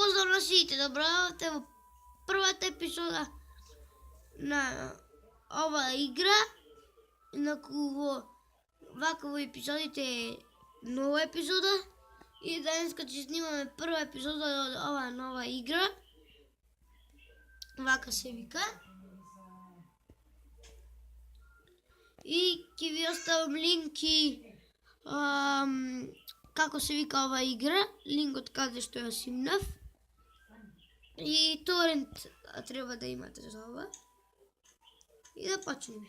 Поздрав на сите, добравате во првата епизода на оваа игра. Инаку вака во епизодите е нова епизода и денеска ќе снимаме прва епизода од оваа нова игра. Вака се вика. И ќе ви оставам линк и како се вика оваа игра, линкот каде што ја снимнав. И торент треба да имате за ова. И да почнеме.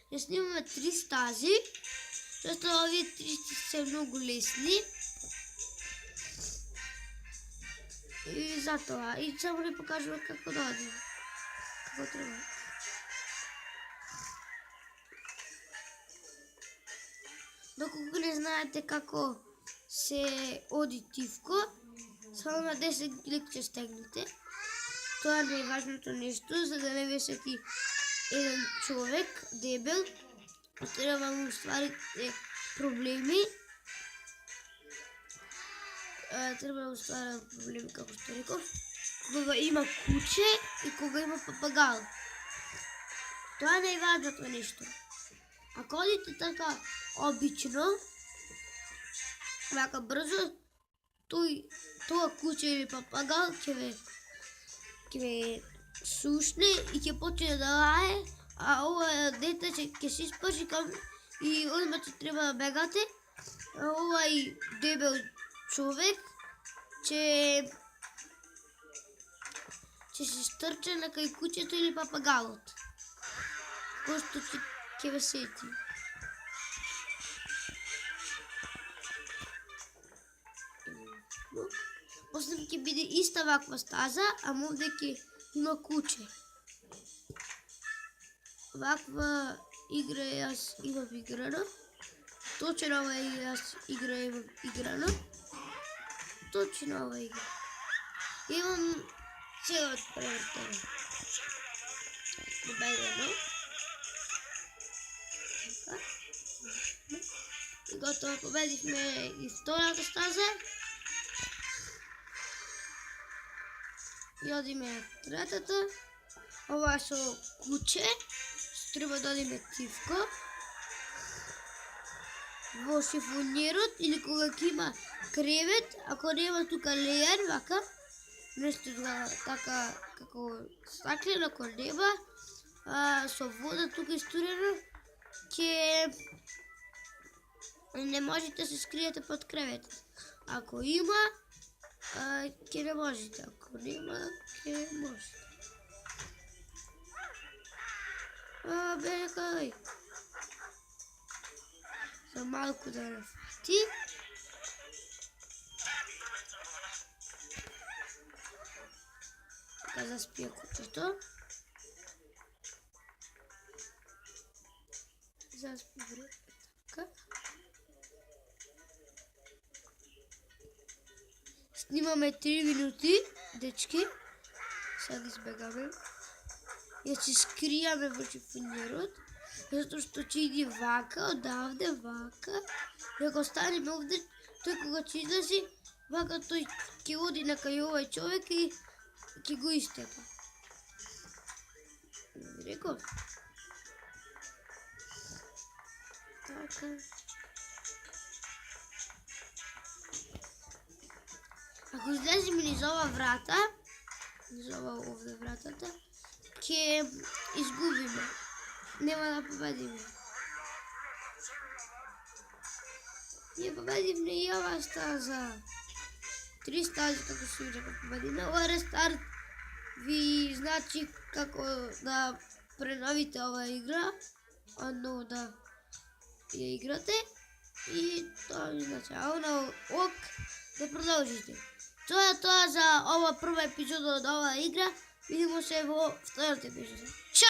Ја снимаме 3 стази, зашто овие 3 се многу лесни. И затоа, и само ви покажувам како да одим. Како треба. Доколку не знаете како се оди тивко, само на 10 клик ќе стегнете. Тоа е најважното нешто, за да не ви сети еден човек, дебел, треба му стварите проблеми. Треба да ствара проблеми, како што реков, кога има куче и кога има папагал. Тоа е најважното нешто. Ако одите така обично, вака брзо, тоа куче или папагал ќе ве сушне и ќе почне да лае, а ова дете ќе се испрши и одма ќе треба да бегате, а овај дебел човек ќе се стрче на кај кучето или папагалот. Пошто ќе ве сети. После ќе биде иста ваква стаза, а овде ќе има куче. Ваква игра јас имам играно. Точно ова јас игра имам играно. Точно ова игра. Имам целот превртено. Добедено. И готово, победихме и втората стаза. И одиме третата. Ова е со куче. Треба да одиме тивко. Во шифонерот или кога ќе има кревет, ако нема тука леер, вака, нешто така како стаклено, ако нема, со вода тука истурено, ќе не можете да се скриете под креветот. Ако има, ќе не можете, ако нема, ќе можете. Бе, кај? За малку да не фати. Така заспија кучето. Заспи вре, така. Снимаме 3 минути, дечки. Сега избегаме. Ја се скријаме во шифонерот, затоа што ќе иде вака, одавде вака. И ако станеме овде, тој кога ќе излези, вака тој ќе оди на кај овај човек и ќе го истепа. Реков? Така. Ако излеземе низ ова врата, низ ова овде вратата, ќе изгубиме. Нема да победиме. Ние победивме и ова стаза. 3 стази како се вика победиме. Ова рестарт ви значи како да преновите оваа игра, одново да ја играте и тоа ви значи. А оно ок да продолжите. Тоа е тоа за ова прва епизода од оваа игра. Видимо се во втората епизода.